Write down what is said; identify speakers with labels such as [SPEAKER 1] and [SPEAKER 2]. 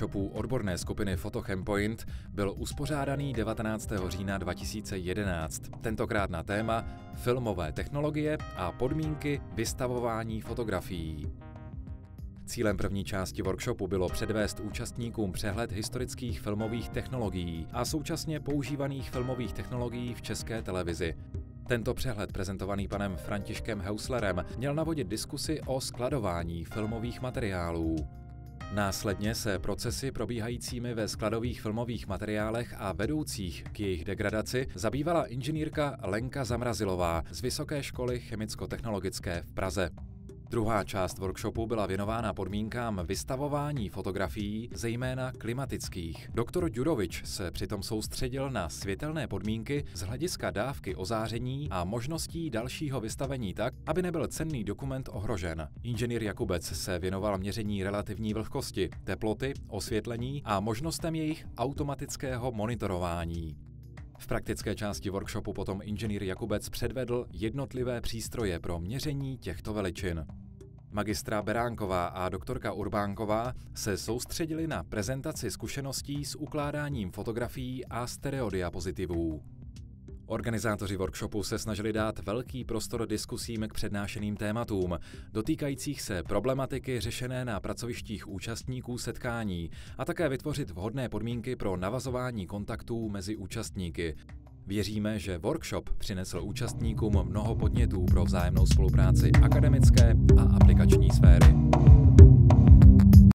[SPEAKER 1] workshopů odborné skupiny Photochem-Point byl uspořádaný 19. října 2011, tentokrát na téma filmové technologie a podmínky vystavování fotografií. Cílem první části workshopu bylo předvést účastníkům přehled historických filmových technologií a současně používaných filmových technologií v České televizi. Tento přehled, prezentovaný panem Františkem Heuslerem, měl navodit diskusi o skladování filmových materiálů. Následně se procesy probíhajícími ve skladových filmových materiálech a vedoucích k jejich degradaci zabývala inženýrka Lenka Zamrazilová z Vysoké školy chemicko-technologické v Praze. Druhá část workshopu byla věnována podmínkám vystavování fotografií, zejména klimatických. Doktor Ďurovič se přitom soustředil na světelné podmínky z hlediska dávky ozáření a možností dalšího vystavení tak, aby nebyl cenný dokument ohrožen. Inženýr Jakubec se věnoval měření relativní vlhkosti, teploty, osvětlení a možnostem jejich automatického monitorování. V praktické části workshopu potom inženýr Jakubec předvedl jednotlivé přístroje pro měření těchto veličin. Magistra Beránková a doktorka Urbánková se soustředili na prezentaci zkušeností s ukládáním fotografií a stereodiapozitivů. Organizátoři workshopu se snažili dát velký prostor diskusím k přednášeným tématům, dotýkajících se problematiky řešené na pracovištích účastníků setkání a také vytvořit vhodné podmínky pro navazování kontaktů mezi účastníky. Věříme, že workshop přinesl účastníkům mnoho podnětů pro vzájemnou spolupráci akademické a aplikační sféry.